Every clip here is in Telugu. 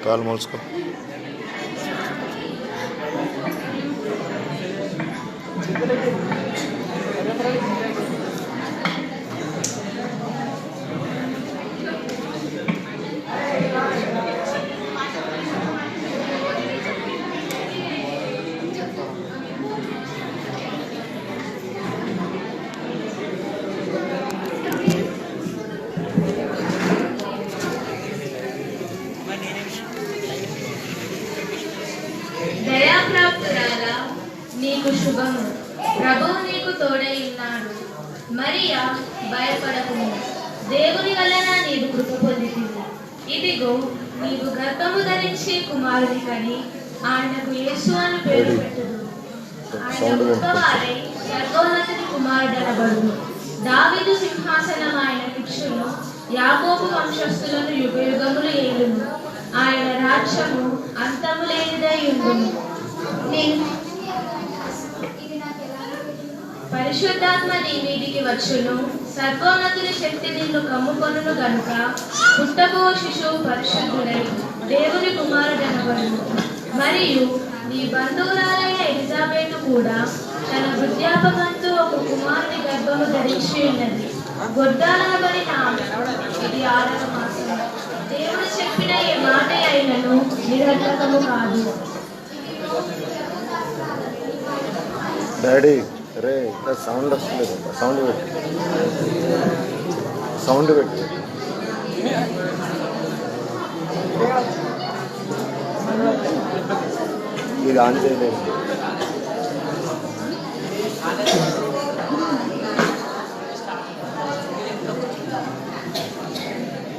काल मोल्स को దయాప్రాప్తురాలా నీకు శుభము, ప్రభువు నీకు తోడై ఉన్నాడు. మరియా భయపడకుము, దేవుని వలన నీవు కృప పొందితివి. ఇదిగో నీవు గర్భము ధరించి కుమారుని కని ఆయనకు యేసు అని పేరు పెట్టుదు. ఆయన గొప్పవారై సర్వోన్నతుని కుమారుడనబడును. దావీదు సింహాసనం ఆయన ఇచ్చును, యాకోబు వంశస్థులను యుగయుగములు ఏలును. ఆయన రాజ్యము అంతము లేనిదై ఉండును. పరిశుద్ధాత్మ నీ మీదికి వచ్చును, సర్వోన్నతుని శక్తి నిన్ను కమ్ముకొనును గనుక పుట్టబో శిశువు పరిశుద్ధుడై దేవుని కుమారుడనబడును. మరియు నీ బంధువురాలైన ఎలిజబెతు కూడా తన వృద్ధాపకంతో ఒక కుమారుని గర్భము ధరించి ఉన్నది. గొడ్డాలనబడిన ఆమె ఇది 6వ మాసం. దేవుడు చెప్పిన ఏ మాట అయినను నిరర్థకము కాదు. డాడీ అరే సౌండ్ వస్తుంది, సౌండ్ పెట్టి ఇది ఆన్ చేయలేదు.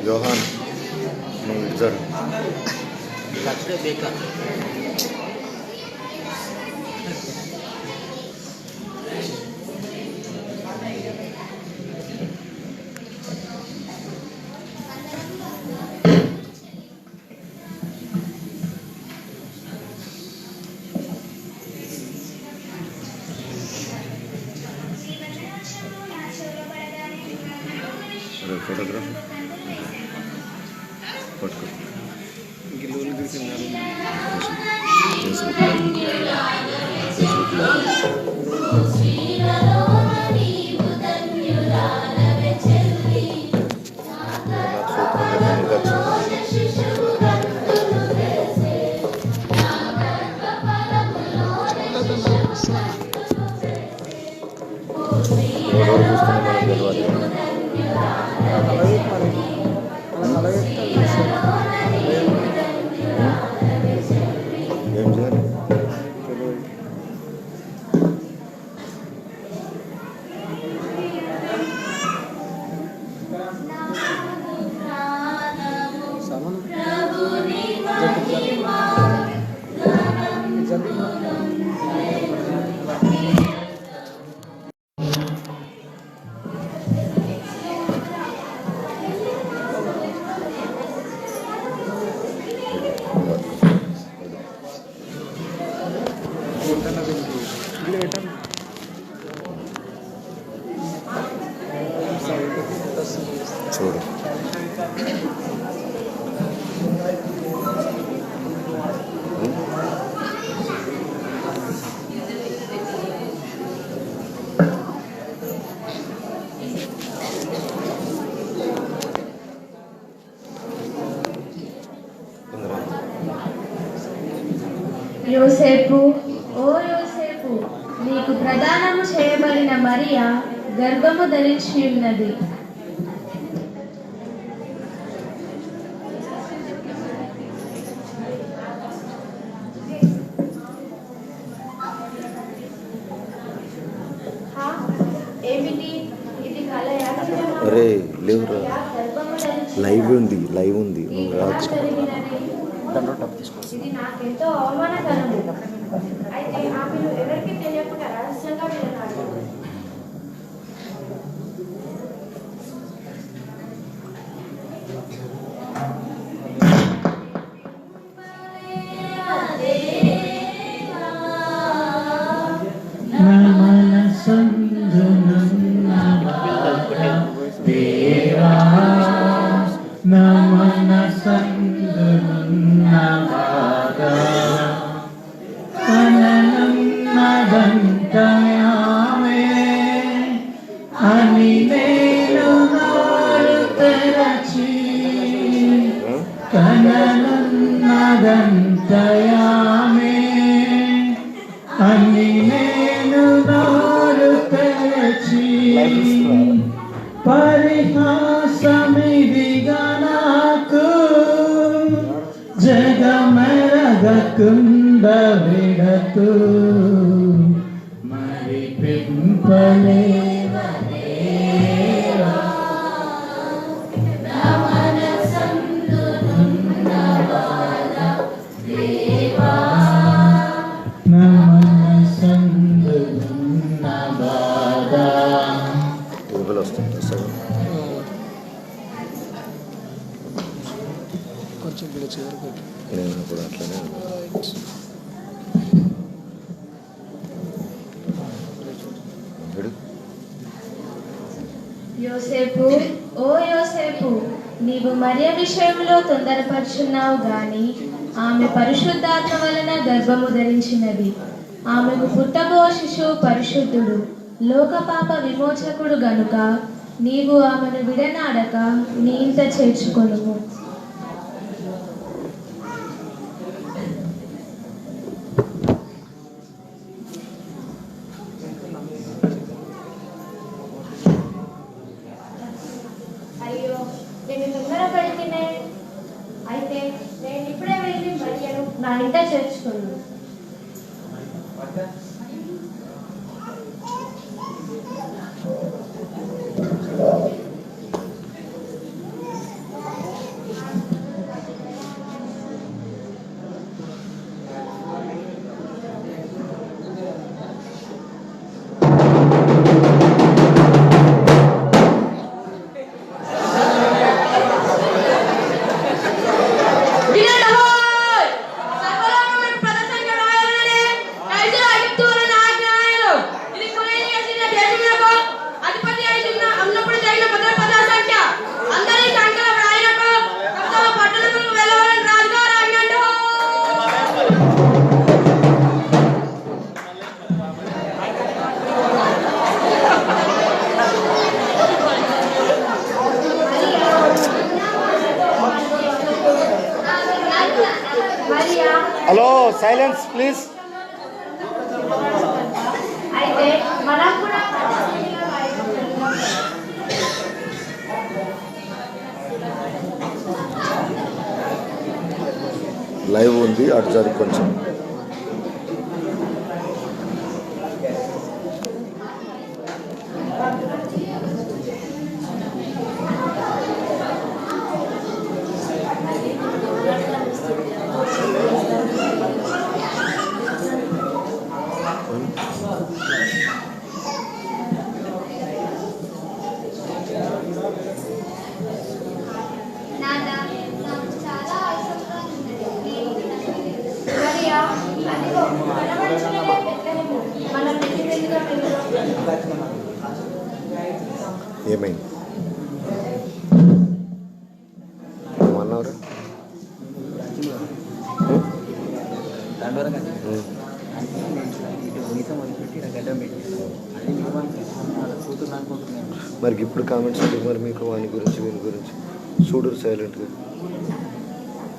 యోహాన్ నువ్వు ఇద్దరు ఫోటోగ్రాఫర్ పట్టుకో ఎవరెవరు చూస్తున్నా మనకు తెలియాలి. ఏం చేయాలి? చూడు యోసేపు, ఓ యోసేపు, నీకు ప్రదానము చేయబడిన మరియా గర్భము ధరించి ఉన్నది. అరే లేవురా, లైవ్ ఉంది నువ్వు రాదు. ఇది నాకెంతో అవమానకరము. అయితే ఆమెను ఎవరికి తెలియకుండా రహస్యంగా విన్నాడు. నేను నోరు తెరచి కననున్నదంతయామే అన్ని నేను నోరు తెరచి పరిహాసమిదిగా నాకు జగమెరగకుండ విడతూ మరి పెంపలేవనేవా నా మనసందునున్న బాధ దేవా నా మనసందునున్న బాధ వస్తుంది సగం కొంచెం నేను కూడా అట్లనే యోసేపు, ఓ యోసేపు, నీవు మరియ విషయంలో తొందరపరుచున్నావు గాని ఆమె పరిశుద్ధాత్మ వలన గర్భము ధరించినది. ఆమెకు పుట్టబో శిశువు పరిశుద్ధుడు, లోకపాప విమోచకుడు గనుక నీవు ఆమెను విడనాడక నీ ఇంట చేర్చుకొనుము. అయ్యో, నేను తొందరపడితేనే. అయితే నేను ఇప్పుడే వెళ్ళి మరియను నా ఇంట చేర్చుకున్నాను. Hello, silence please. అయితే మనం కూడా లైవ్ ఉంది, అటు జరుగు కొంచెం. ఏమైంది ఏమన్నావురా? మరి ఇప్పుడు కామెంట్స్ ఎందుకు మరి మీకు వాని గురించి వీని గురించి? చూడరు సైలెంట్గా.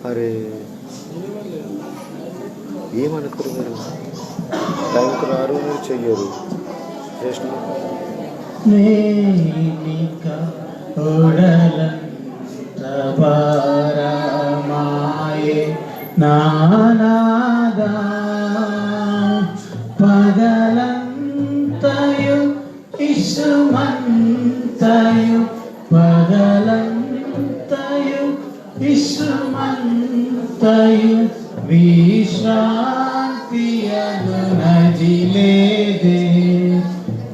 అరే ఏమనుకోరు మీరు, టైంకి రారు, మీరు చెయ్యరు. చేసిన నానాదా పగలంతయు ఇసుమంతయు పగలంతయు ఇసుమంతయు విశ్రాంతియను నజిలేదే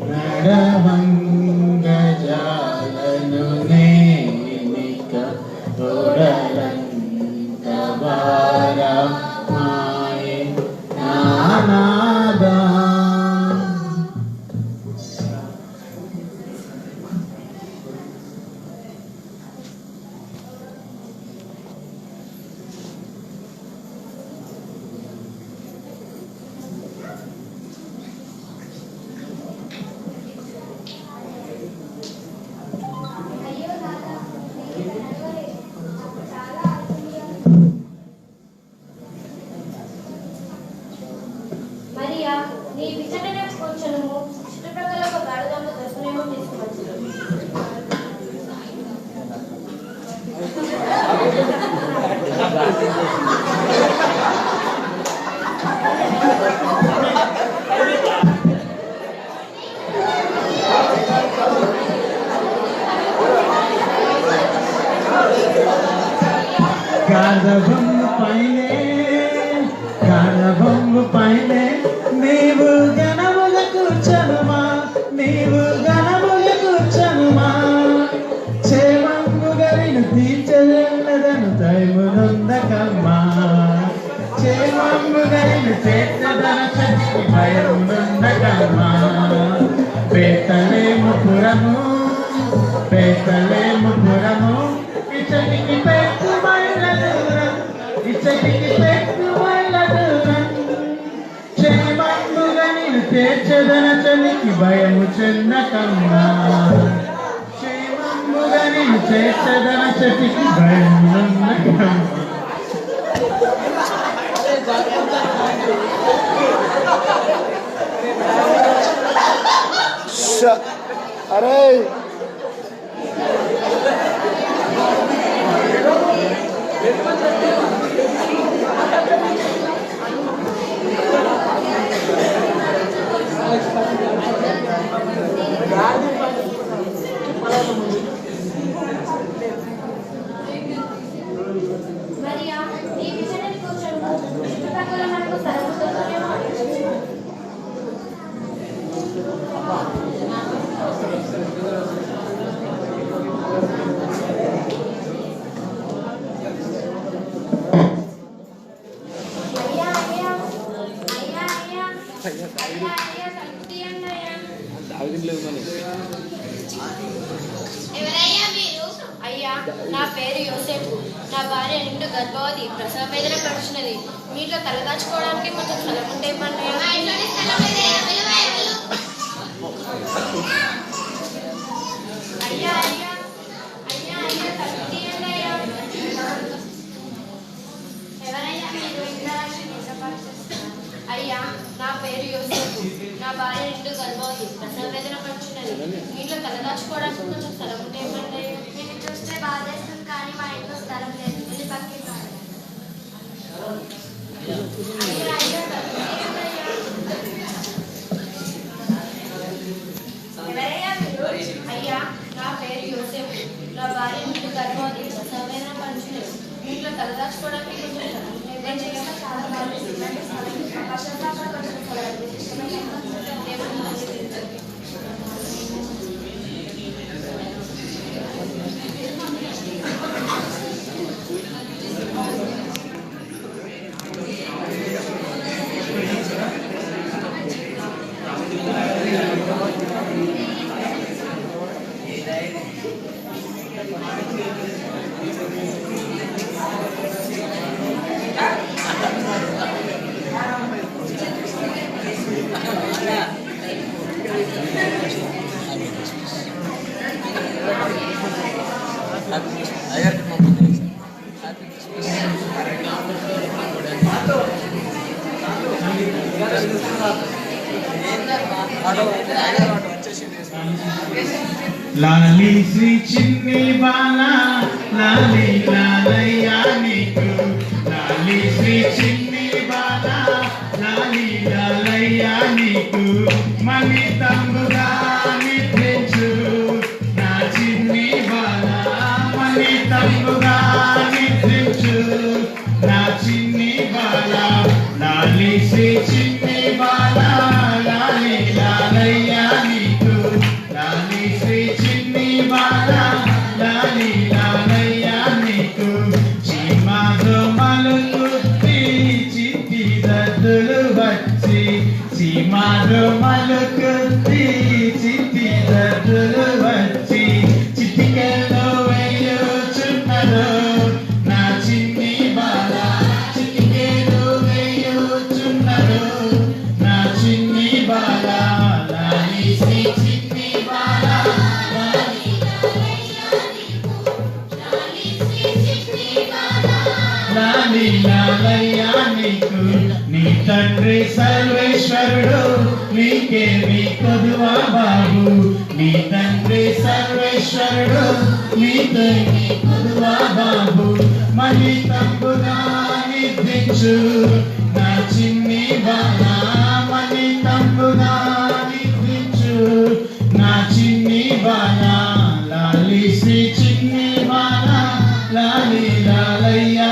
నడవంగ జాలను నేనిక తొడలంత భారమాయే నానాదా. గానభంగు పైనే నీవు గణముగా కూర్చనుమా, నీవు గణముగా కూర్చనుమా. క్షేమంగుగా నిన్ను తీర్చదన్నదను దైవమునందకమ్మా, క్షేమంగుగా నిన్ను చేర్చదన శక్తి భయమునందకమ్మా. బేతలేముపురము బేతలేముపురము ఇచ్చటికి పెట్టు మైళ్ళ దూరం, ఇచ్చటికి పెట్టు మైళ్ళ దూరం. క్షేమంగుగా నిన్ను తీర్చదన చలికి భయము చెందకమ్మా, క్షేమంగుగా నిన్ను తీర్చదన చలికి భయమునందకమ్మా. అరే మరియా, నీ విషయాన్ని కూర్చోను. చుట్టుపక్కల మనకు స్థలం దొరుకుతుందేమో. అయ్యా అయ్యా అయ్యా అయ్యా అయ్యా అయ్యా తలుపు తీయండి అయ్యా. ఎవరయ్యా మీరు? అయ్యా, నా పేరు యోసేపు. నా భార్య నిండు గర్భవతి, ప్రసవ వేదన పడుచున్నది. మీట్లో తలదాచుకోవడానికి కొంచెం స్థలం ఉంటే ఇవ్వండి. మా ఇంట్లోనే స్థలం లేదయ్యా, అయ్యా అయ్యా అయ్యా అయ్యా తలుపు తీయండి అయ్యా. ఎవరయ్యా మీరు? అయ్యా, నా పేరు యోసేపు. నా భార్య నిండు గర్భవతి, ప్రసవ వేదన పడుచున్నది. మీట్లో తలదాచుకోవడానికి కొంచెం స్థలం ఉంటే ఇవ్వండి. నేను చూస్తే బాధేస్తుంది కానీ మా ఇంట్లో స్థలం లేదు. వెళ్ళి పక్కకి రాండి. అయ్యా అయ్యా తలుపు తీయండి అయ్యా. ఎవరయ్యా మీరు? అయ్యా, నా పేరు యోసేపు. నా భార్య నిండు గర్భవతి, ప్రసవ వేదన పడుచున్నది. మీట్లో తలదాచుకోవడానికి కొంచెం స్థలం ఉంటే నేను ఇవ్వండి. చేసిన చాలా బాధేస్తుంది. ఇలాంటి స్థలం పశ్చాత్తాపం కొంచెం స్థలం లేదు. దేవుడు మంచిది. లాలి శ్రీ చిన్ని బాల లాలి లాలయ్యా నీకు, లాలి శ్రీ చిన్ని బాల లాలి లాలయ్యా నీకు. మణి తంబుగా నిద్రించు నా చిన్ని బాల, మణి తంబుగా నిద్రించు నా చిన్ని బాల. లాలి శ్రీ చిన్ని బాల లాలి లాలయ్యా నీకు, లాలి శ్రీ చిన్ని బాల లాలి లాలయ్యా నీకు. చీమాదో మలుకు చిట్టి దద్దులు వచ్చి, చీమాదో మలుకు చిట్టి దద్దులు వచ్చి. చిటికెలో వేయుచున్నదో నా చిన్ని బాల, చిటికెలో వేయుచున్నదో నా చిన్ని బాల. లాలి శ్రీ చిన్ని బాల లాలి లాలి లాలయ్యా నీకు. నీ తండ్రి సర్వేశ్వరుడు నీకేమి కొదువా బాబు, నీ తండ్రి సర్వేశ్వరుడు నీకేమి కొదువా బాబు. మణి తంబుగా నిద్రించు నా చిన్ని బాల, మణి తంబుగా నిద్రించు నా చిన్ని బాల. లాలి శ్రీ చిన్ని బాల లాలి లాలయ్యా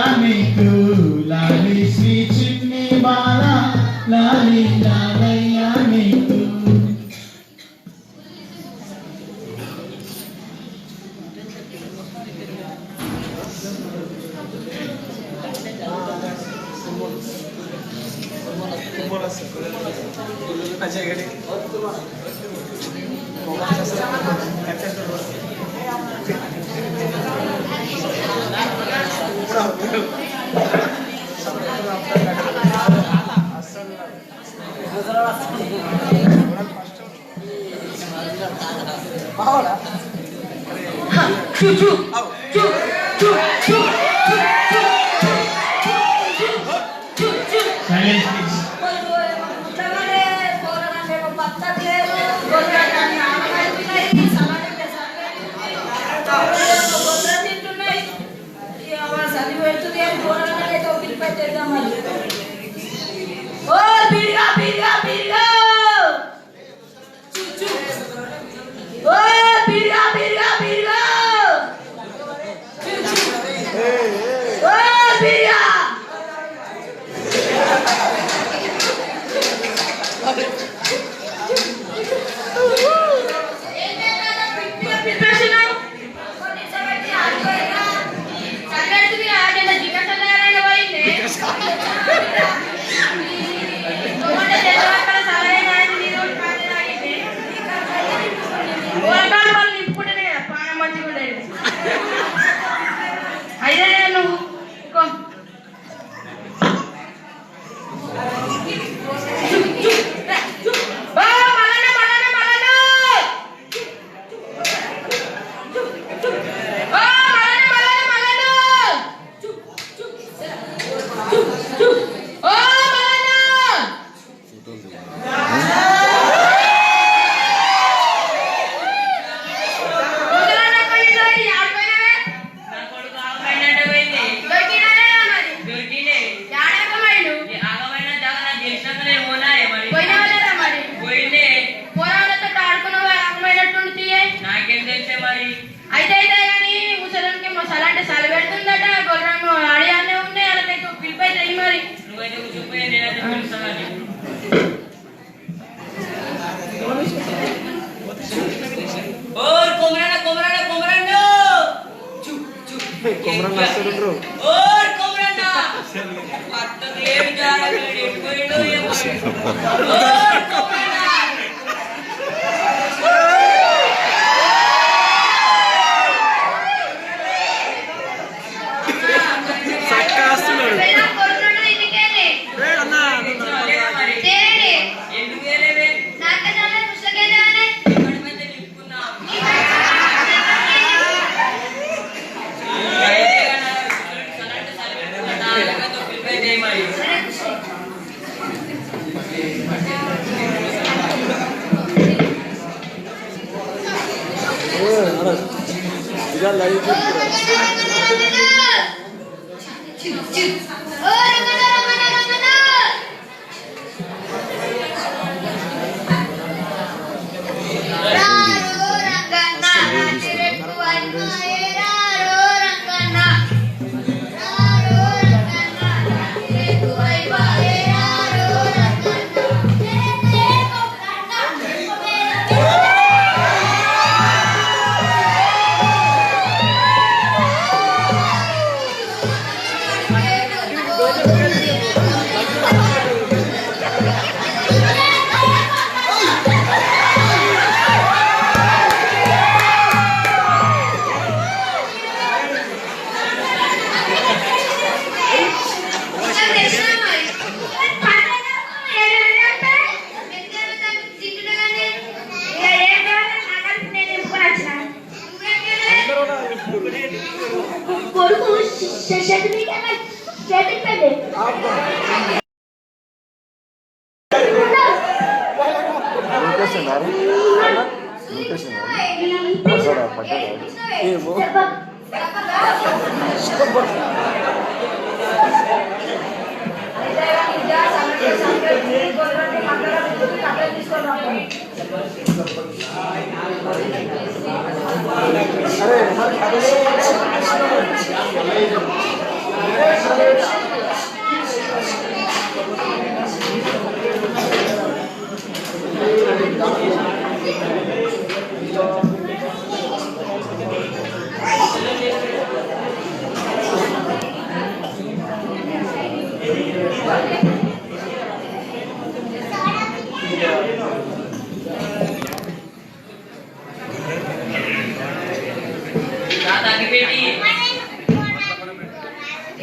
తగ్గిపెట్టి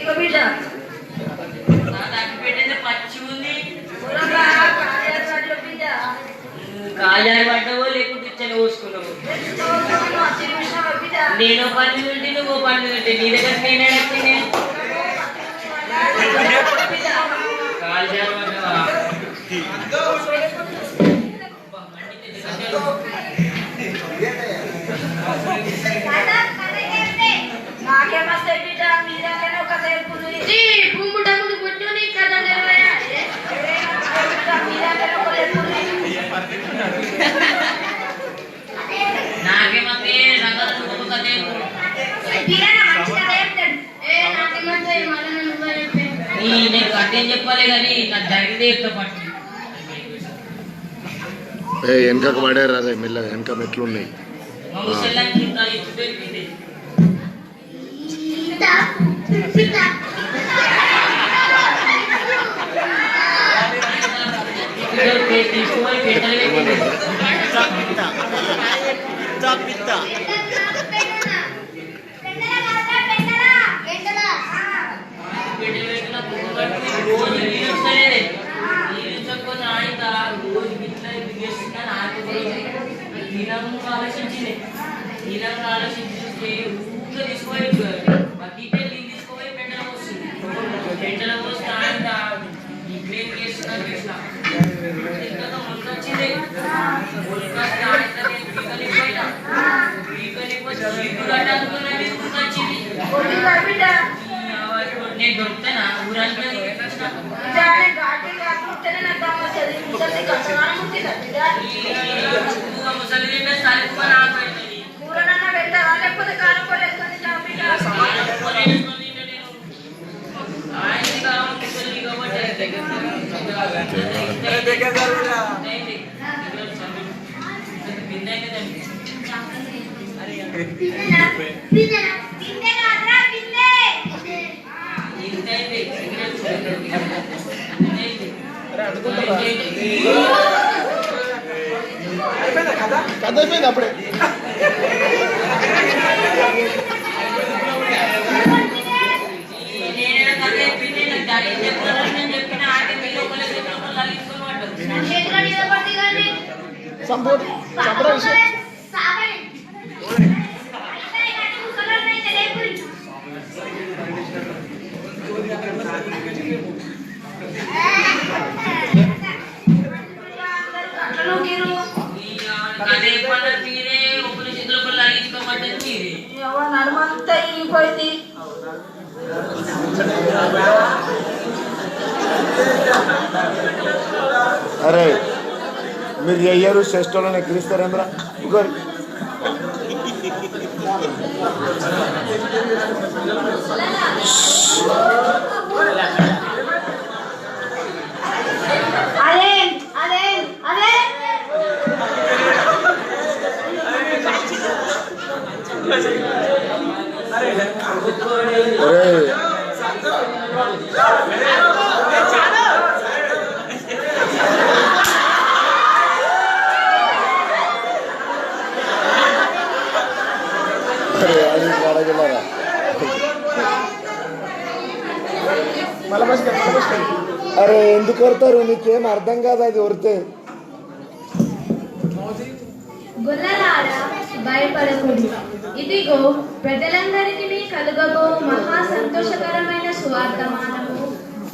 ఇగో బిడ్డ తగ్గిపెట్టేది పచ్చి ఉంది బిడ్డ కాజారి పడ్డావో లేకుంటే ఇచ్చని పోసుకున్నావు నేను పని పెట్టి నువ్వు పని పెట్టి నీ దగ్గర నేనే కాజారి పడ్డావా నాకేమొస్తాయి బిడ్డ మీదకైనా ఒక తెలుపుతుంది ముందు కూర్చొని కథ మీదకైనా ఒక తెలుపుతుంది నాకేమతే రకాల కథ నేను కథేం చెప్పాలి కానీ నాకు జరిగితే చెప్తా పట్టు వెనకకు పడారు అదే మెల్లగా వెనక మెట్లు ఉన్నాయి. ఆలోచించింది తీసుకోవాలి తీసుకోపోయి పెంటలో వస్తుంది పెంటలో వస్తే ఆయన ఇప్పుడేం చేస్తున్నారు వచ్చింది నేను దొరుకుతానా ఊరంతా ముసలి తింటే సరిపోయి ఆపడుతుంది లేకపోతే కారం కూడా వేసుకొని కథ అయిపోయింది అప్పుడే. నడుమంతా ఇరిగిపోయింది. అరే మీరు చెయ్యరు శ్రేష్ఠులను ఎక్కిరిస్తారేంద్రా ఇంకోరు అదే అదే అదే అరే ఎందుకు కొడతారు? నీకేం అర్థం కాదు అది కొడితే. గొల్లలారా భయపడకూడదు, ఇదిగో ప్రజలందరికీ కలుగబో మహా సంతోషకరమైన సువార్తమానము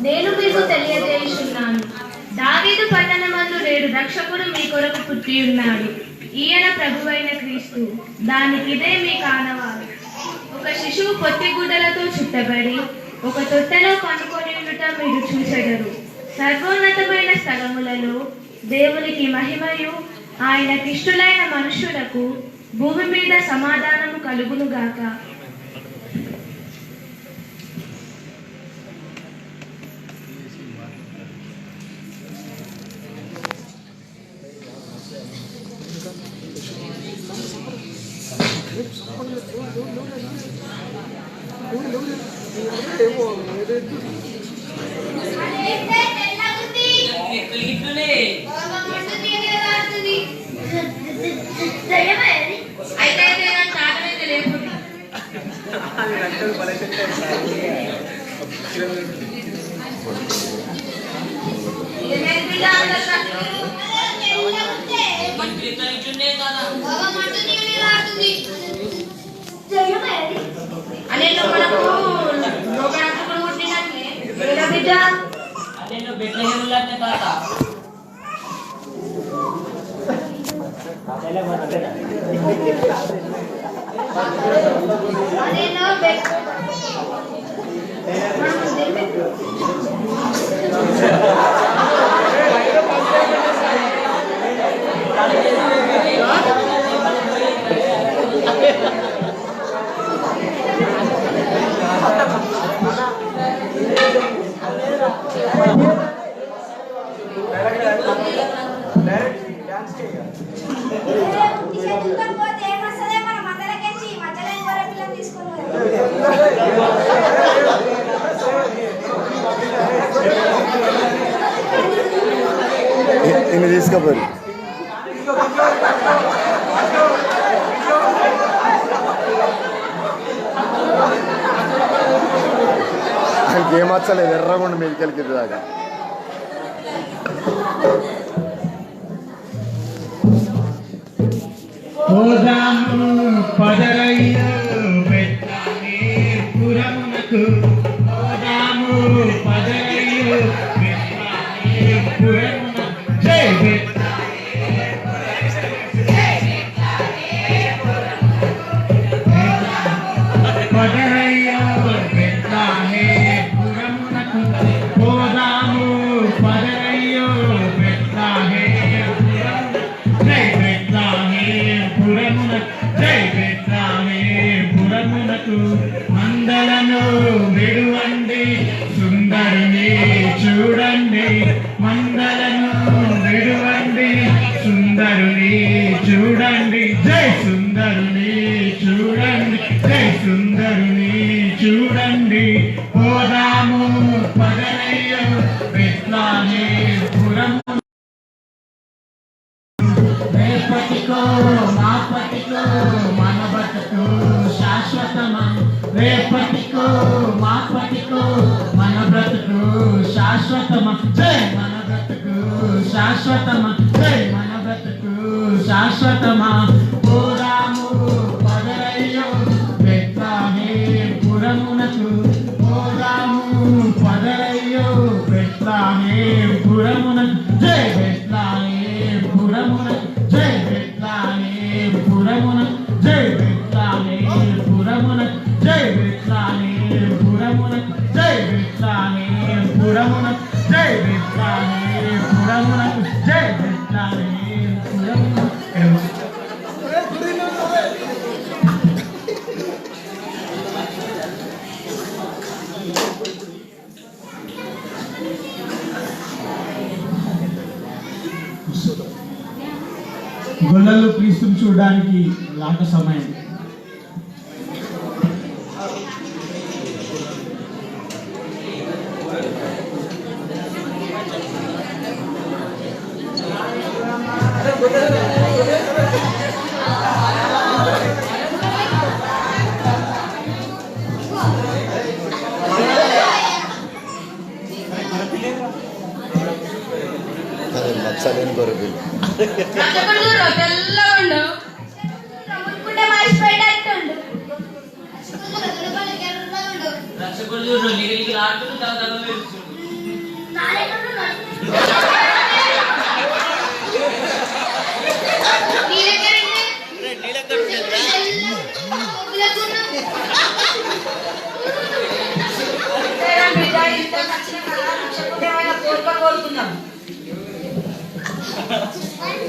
నేను మీకు తెలియజేయుచున్నాను. దావీదు పట్టణమందు నేడు రక్షకుడు మీ కొరకు పుట్టి ఉన్నాడు. ఈయన ప్రభువైన క్రీస్తు. దానికిదే మీ కానవాలు. ఒక శిశువు పొత్తిగుడ్డలతో చుట్టబడి ఒక తొట్టెలో పనుకొని ఉండుట మీరు చూచెదరు. సర్వోన్నతమైన స్థలములలో దేవునికి మహిమయు ఆయనకిష్టులైన మనుష్యులకు భూమి మీద సమాధానము కలుగునుగాక. అయితే అనేలో మనకు లోకరక్షకుడు పుట్టినట్లే ఏడా బిడ్డ అనేలో బెత్లెహేములంటే తాత అనేలో ఇన్ని తీసుకపోరు ఏం వచ్చలేదు ఎర్రగుండు మెడికల్కి దాకా పోదాము పదరయ్య పురమునకు పోదాము పదరయ్య పురమునకు జై పదరయ్య పురమునకు పోదాము పదరయ్య పురమునకు మందలను విడువండి సుందరుని చూడండి మందలను విడువండి సుందరుని చూడండి జై సుందరుని చూడండి జై సుందరుని చూడండి పోదాము పదరయ్య బెత్లెహేముపురము రేపటికో మాపటికో మన బతుకు శాశ్వతమా రేపటికో మాపటికో మన బ్రతుకు శాశ్వతమా జై మన బ్రతుకు శాశ్వతమా జై మన బ్రతుకు శాశ్వతమా పోదాము పదరయ్యో బెత్లెహేముపురమునకు పోదాము పదరయ్యో బెత్లెహేముపురమునకు జై బెత్లెహేముపురమునకు జై బెత్లెహేముపురమునకు జై బెత్లెహేముపురమునకు జై బెత్లెహేముపురమునకు జై బెత్లెహేముపురమునకు జై బెత్లెహేముపురమునకు జై బెత్లెహేముపురమునకు గొల్లలు క్రీస్తుని చూడడానికి లాంటి సమయం మచ్చలేని గొర్రెలు తెల్లగుండు రక్షకుడు చూడు నీకు రాకుండా తగ్గ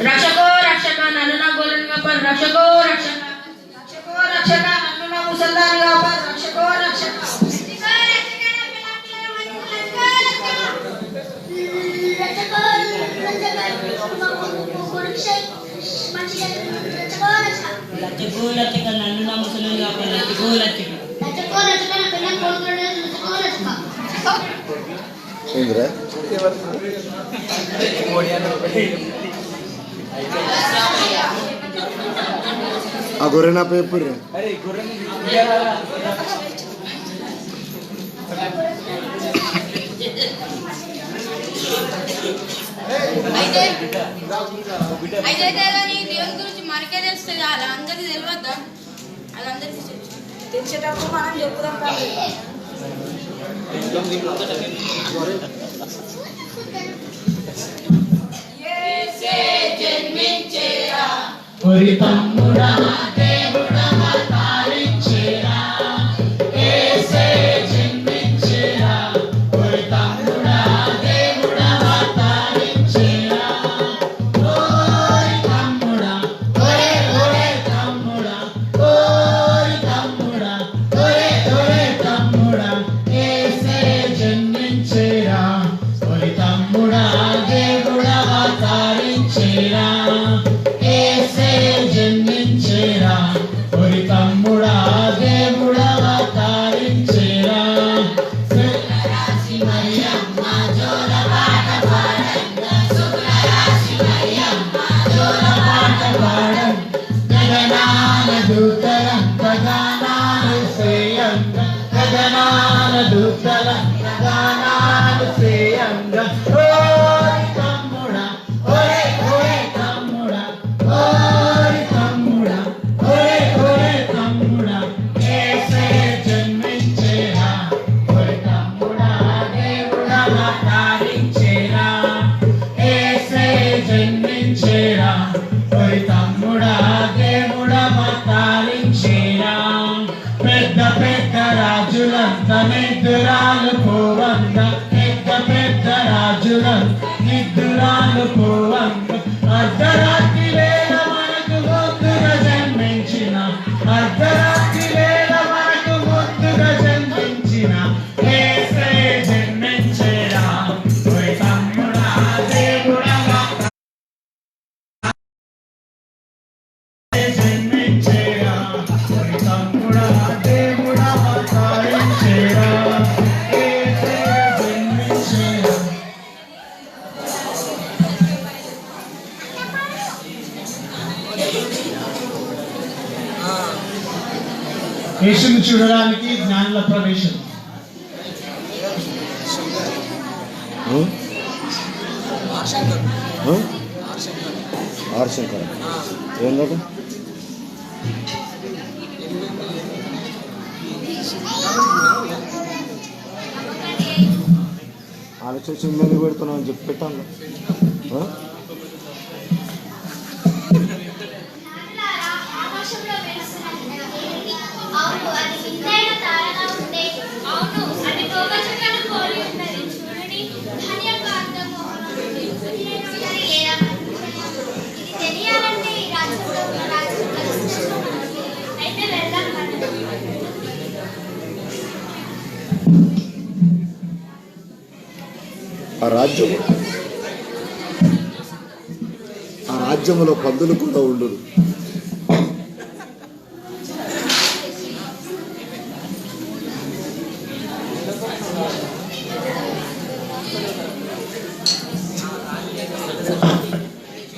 రక్షకో రక్షక నన్ను నా గొర్రెను కాపాడు రక్షకో రక్షక రక్షకో రక్షక నన్ను నా ముసల్దాన్ని కాపాడు రక్షకో రక్షక నన్ను నా ముసలి కాపాడు ఏందిరా ఆ గొర్రె నా పేపర్ అయితే కానీ దేవుని గురించి మనకే తెలుస్తుంది, అలా అందరికీ తెలియద్దా? అలా అందరికీ తెలిసేటప్పుడు మనం చెప్పుదాం కాదు. ఒరి తమ్ముడా దేవుడా అవతరించేరా, యేసే జన్మించేరా. ఒరి తమ్ముడా దేవుడా అవతరించేరా. ఓరి తమ్ముడా, ఒరే ఒరే తమ్ముడా, ఓరి తమ్ముడా, ఒరే ఒరే తమ్ముడా, యేసే జన్మించేరా. ఒరి తమ్ముడా దేవుడా అవతరించేరా, జన్మించేరా. ఒరి తమ్ముడా దేవుడా అవతరించేరా. శుక్రరాశి మరియమ్మ జోలపాట పాడంగా, శుక్రరాశి మరియమ్మ జోలపాట పాడం. గగనాల దూతలంత గానాలు చేయంగా, గగనాల దూతలంత గానాలు చేయంగా. ఓరి తమ్ముడా, ఒరే ఒరే తమ్ముడా, ఓరి తమ్ముడా, ఒరే ఒరే తమ్ముడా, యేసే జన్మించేరా. ఒరి తమ్ముడా దేవుడా అవతరించేరా, యేసే జన్మించేరా. ఒరి తమ్ముడా దేవుడా అవతరించేరా. పెద్ద పెద్ద రాజులంతా నిద్రాలు పోవంగా, పెద్ద పెద్ద రాజులంతా నిద్రాలు పోవంగా. అర్ధరాత్రి వేళ మనకు ముద్దుగా జన్మించిన, అర్ధరాత్రి వేళ మనకు ముద్దుగా జన్మించిన యేసే జన్మించేరా. ఒరి తమ్ముడా దేవుడా జన్మించేరా. ఒరి తమ్ముడా దేవుడా అవతరించేరా, యేసే జన్మించేరా. యేసును చూడడానికి జ్ఞానుల ప్రవేశం. ఆర్శంకర్ ఏంటంటే ఆలోచించి మీద పెడుతున్నావు అని చెప్పి పెట్టాను. ఆకాశంలో వెలుస్తున్నది ఏమిటి? అవును, అది వింతైన తారగా ఉండే. అవును, అది తోక చుక్కను పోలి ఉన్నది. చూడండి, దాని యొక్క అర్థము సరి లేదా? ఇది తెలియాలంటే ఈ రాజ్యంలో ఉన్న రాజు కలుసుకోవాలి. అయితే వెళ్దాం పదండి. ఆ రాజ్యములో పందులు కూడా ఉండదు.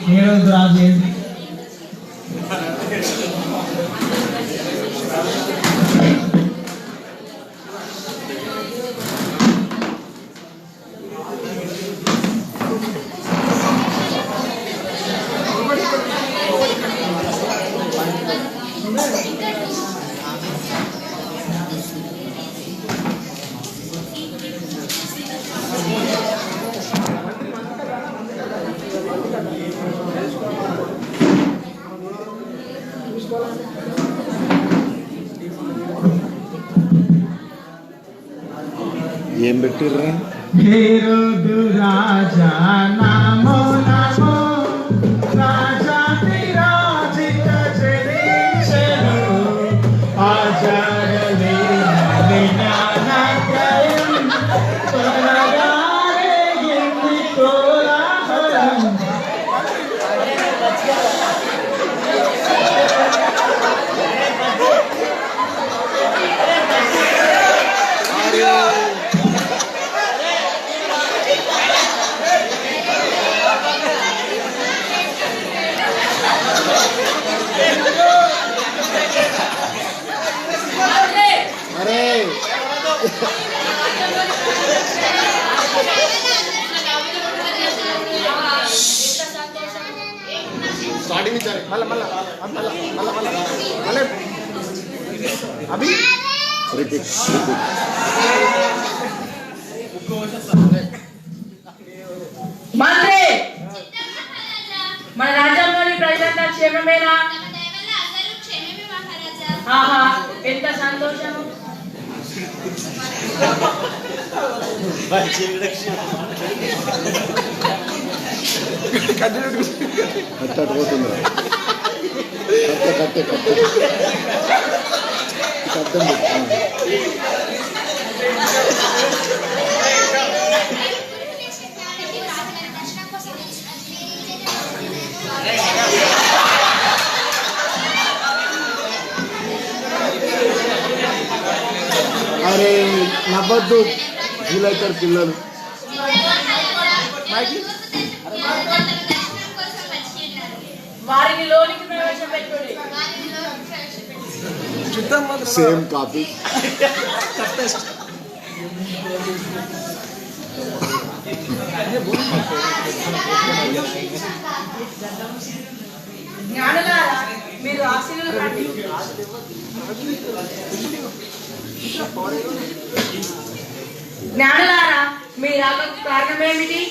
హేరోదు రాజు ఏంటి? ఏం పెట్టిర్రా? హేరోదు రాజా నమో నమో, రాజాతి రాజిత జనించెను. ఆచారలే జ్ఞానత్రయం, త్వరగానే ఎన్ని కోలాహలం. అరే స్టార్టింగ్ ఇచ్చారు మళ్ళీ అభి మంత్రి మన రాజ్యంలోని ప్రజలంతా క్షేమమేనా? ఆహా, ఎంత సంతోషము. పోతుందా కట్టే అర్థం అరే నవ్వద్దు ఫీల్ అవుతారు పిల్లలు. వారిని లోనికి ప్రవేశపెట్టుడి. Same copy. జ్ఞానులారా, మీరు ఆశీర్వాదం కండి. జ్ఞానులారా, మీ రాకకు కారణం ఏమిటి?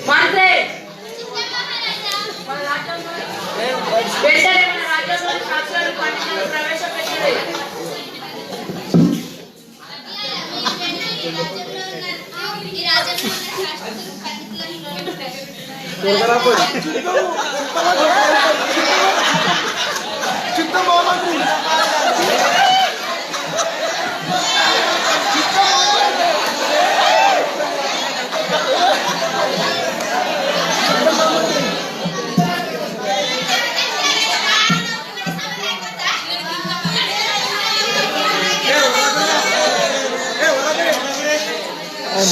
మంత్రి, మన రాజ్యంలో వెంటనే మన రాజ్యంలో శాస్త్రాలు పండితులను ప్రవేశపెట్టింది.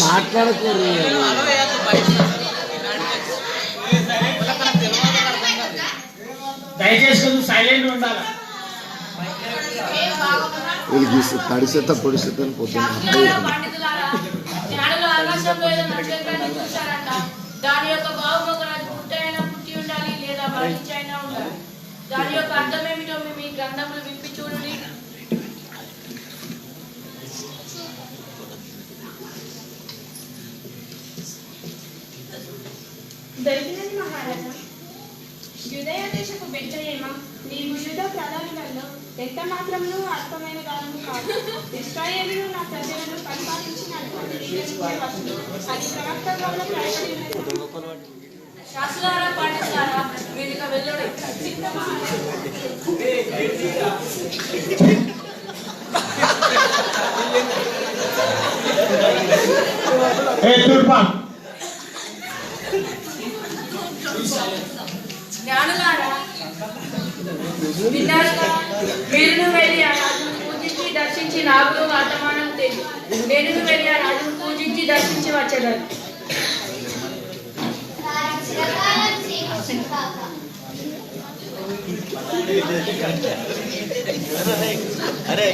మాట్లాడకూడదు. దయచేసి కొంచెం సైలెంట్ ఉండాలి. వీళ్ళకి తడిసేత పొడిసేతని శాస్త్రాల పండితులారా, జ్ఞానులు ఆకాశంలో ఏదో నక్షత్రాన్ని చూశారంట. దాని యొక్క భావం ఒక రాజు పుట్టి ఉండాలి లేదా మరణించి అయినా ఉండాలి. దాని యొక్క అర్థం ఏమిటో మీ గ్రంథములు విప్పి చూడండి. దొరికినది మహారాజా. యూదయ దేశపు బెత్లెహేమ, నీవు యూదా ప్రధానులలో ఎంత మాత్రమును అల్పమైన దానము కాదు. ఇశ్రాయేలును నా ప్రజలను పరిపాలించినటువంటి అది ప్రవక్త వల్ల ప్రయత్నం. శాస్త్రాల పండితులారా, మీరు ఇక వెళ్ళండి. జ్ఞానులారా, విన్నారుగా, మీరును వెళ్ళి ఆ రాజును పూజించి దర్శించి నాకు వర్తమానం తెలియదు. నేను వెళ్ళి ఆ రాజును పూజించి దర్శించి వచ్చేదాన్ని. అరే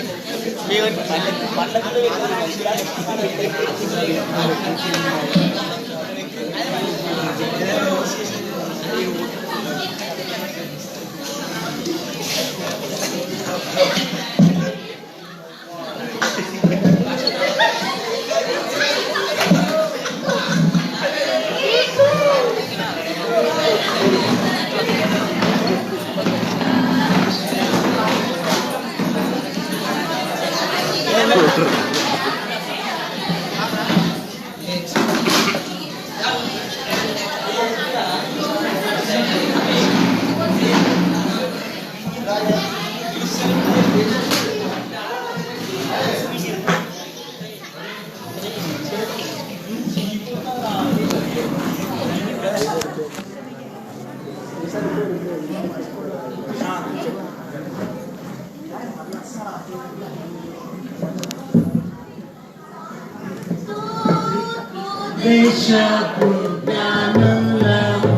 దేశపు జ్ఞానములను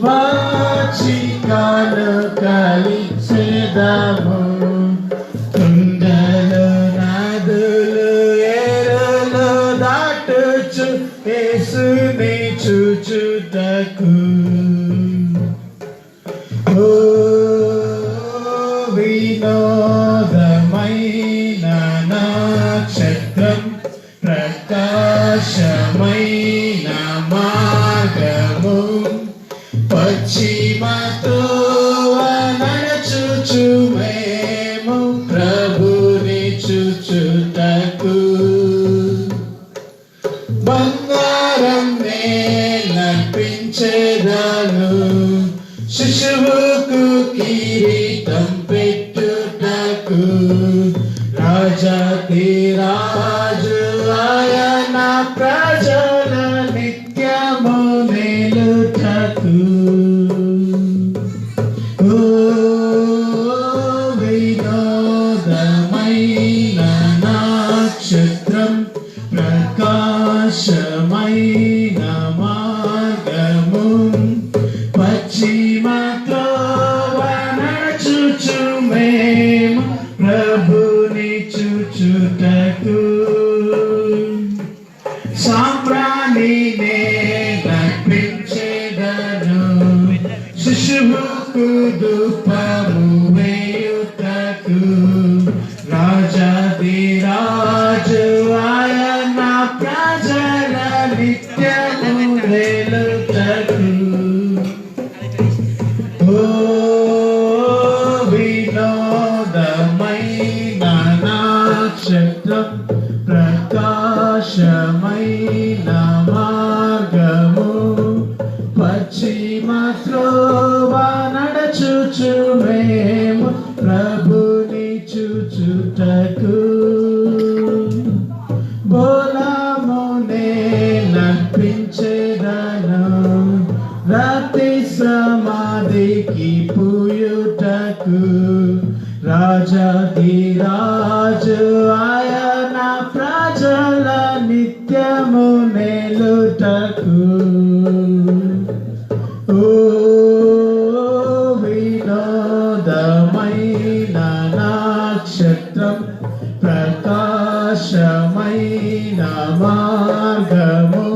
వాచికాలు కలిసేదము. కుండలు నదులు ఏరులు దాటుచు యేసుని చూచుటకు వినోదమైన నక్షత్రం ప్రకాశమైన మార్గము పశ్చిమతో నడుచుచు మేము ప్రభుని చూచుటకు బంగారం నర్పించేదాను శిశువుకు కిరీటం పెట్టుటకు రాజాతి రాజు ఆయన ప్రజల నిత్యము నిలుటకు వినోదమైన నక్షత్రం ప్రకాశమైన మార్గము పశ్చిమతో నడుచుచు మేము ప్రభుని చూచుటకు సాంబ్రాణినే నర్పించేదను శిశువుకు ధూపము వేయుటకు రాజాది రాజు ఆయన ప్రజల నిత్యము వెలుటకు వినోదమైన నక్షత్రం ప్రకాశమైన మార్గము పశ్చిమ త్రోవ నడుచుచు మేము ప్రభుని చూచుటకు బోలమునే నర్పించేదను రాతి సమాధికి పూయుటకు రాజాది రాజు ఆయన ప్రజల నిత్యము నెలుటకు వినోదమైన నక్షత్రం ప్రకాశమైన మార్గము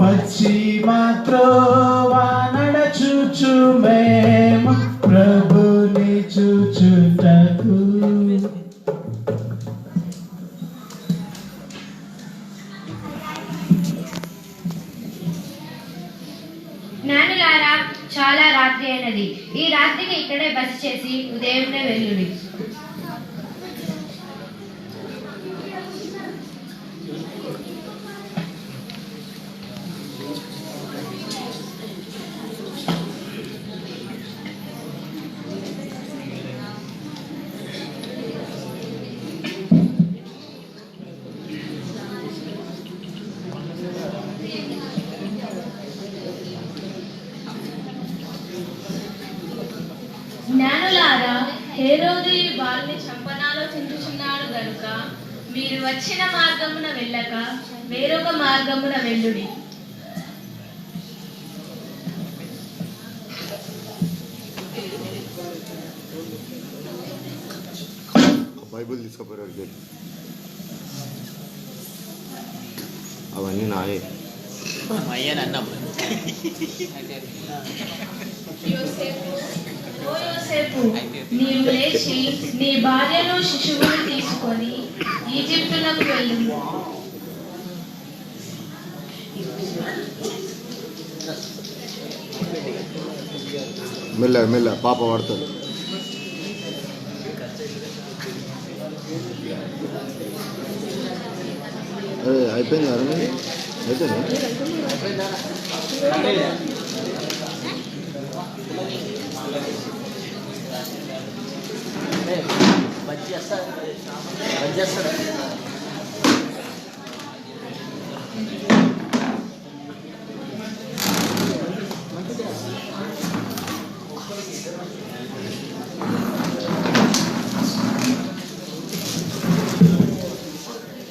పశ్చిమ త్రోవ నడుచుచు మేము ప్రభుని చూచుటకు జ్ఞానులారా, చాలా రాత్రి అయినది. ఈ రాత్రికి ఇక్కడే బస చేసి ఉదయంనే వెళ్ళుడి. జ్ఞానులారా, హేరోదు ఈ బాలుని చంపనాలోచించుచున్నాడు గనుక మీరు వచ్చిన మార్గమున వెళ్ళక వేరొక మార్గమున వెళ్ళుడి. బైబుల్ తీసుకోపోయారు అవన్నీ నాయే ఓ యోసేపు, నీవు లేచి నీ భార్యను శిశువును తీసుకొని ఈజిప్టునకు వెళ్ళు. మెల్ల మెల్ల పాప పడుతుంది. అరే అయిపోయింది అరే అయిపోయింది.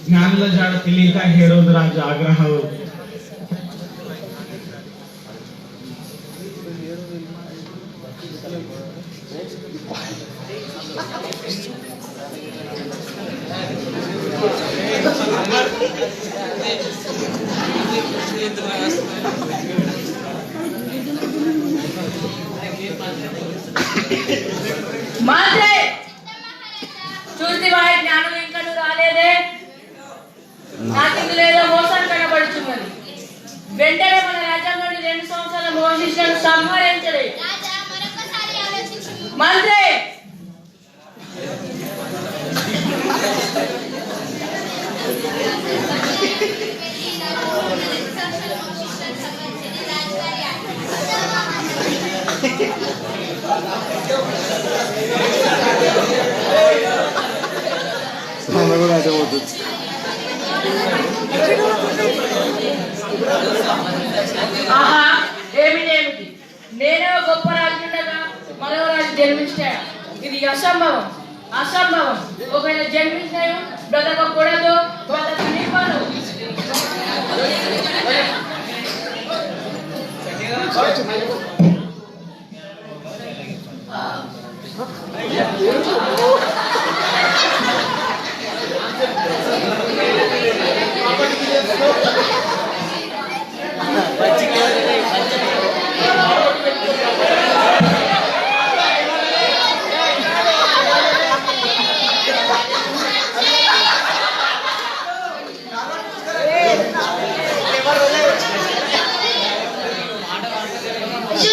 జ్ఞాన దానిలో జాడ తెలియక హేరోదు రాజు ఆగ్రహం. మాత్రే చూస్తే జ్ఞానం ఇంకా నువ్వు రాలేదే, నాకు ఇందులో మోసం కనబడుతున్నది. వెంటనే మన రాజ్యాంగాన్ని 2 సంవత్సరాల మోసించిన సంహరించడే. రాజా మరొకసారి ఆలోచించు. మంత్రి కూడా అదే అవుతుంది. ఆహా ఏమిటి, నేనే గొప్ప రాజుండగా మరో రాజు జన్మించాడు. ఇది అసంభవం. ఒకవేళ జన్మించాయో బ్రతకకూడదు, బ్రతకనివ్వను.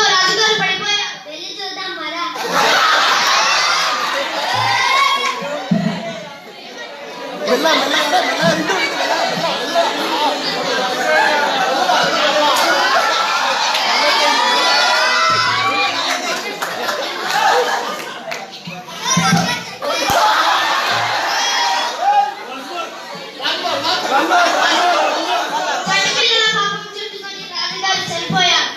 రాజుగారు పడిపోయా, వెళ్ళి చూద్దాం మరా. పసిపిల్లల పాపం చుట్టుకొని రాజుగారు చనిపోయారు.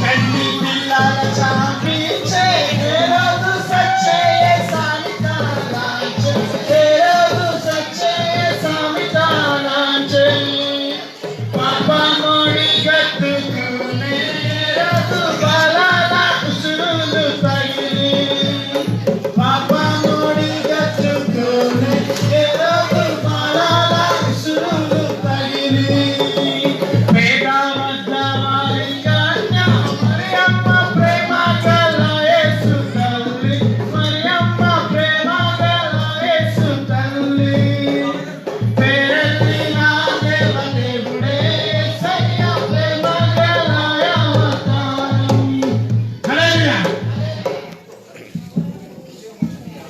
కంటి పిల్లల చాపించే హేరోదు సచ్చయ్య సామితానాంచే. హేరోదు సచ్చయ్య సామితానాంచే. పాపమోడి గట్టుకునే హేరోదు బలాల ఉసురులు తగిలి. పాపమోడి గట్టుకునే హేరోదు బలాల ఉసురులు తగిలి.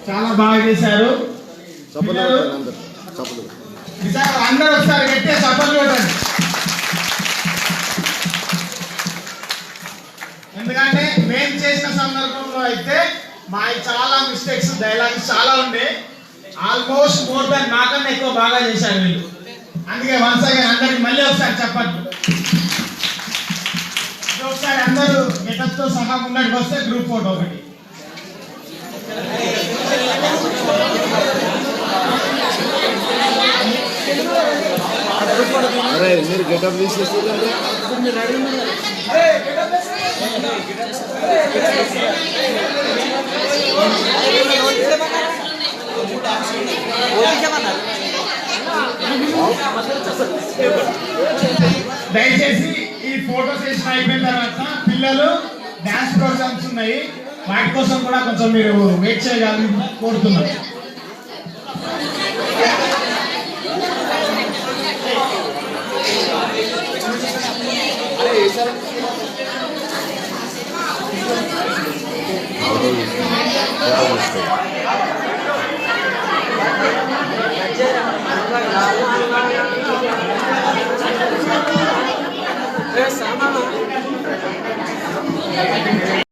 చాలా బాగా చేశారు చప్పట్లు అందరు చప్పట్లు. అందరూ ఒకసారి గట్టిగా చప్పట్లు కొట్టండి. ఎందుకంటే మేము చేసిన సందర్భంలో అయితే మా చాలా మిస్టేక్స్ డైలాగ్స్ చాలా ఉండే. ఆల్మోస్ట్ మోర్ దాన్ నాకన్నా ఎక్కువ బాగా చేశారు వీళ్ళు. అందుకే వన్స్ అగైన్ అందరికి మళ్ళీ ఒకసారి చెప్పండి. ఒకసారి అందరూ గెటప్ తో సహా ముందరికి వస్తే గ్రూప్ ఫోటో ఒకటి. అరే మీరు గెటప్ తీసేస్తుందంటే దయచేసి ఈ ఫోటో సెషన్ అయిపోయిన తర్వాత పిల్లలు డాన్స్ ప్రోగ్రామ్స్ ఉన్నాయి, వాటి కోసం కూడా కొంచెం మీరు వెయిట్ చేయాలని కోరుతున్నాం.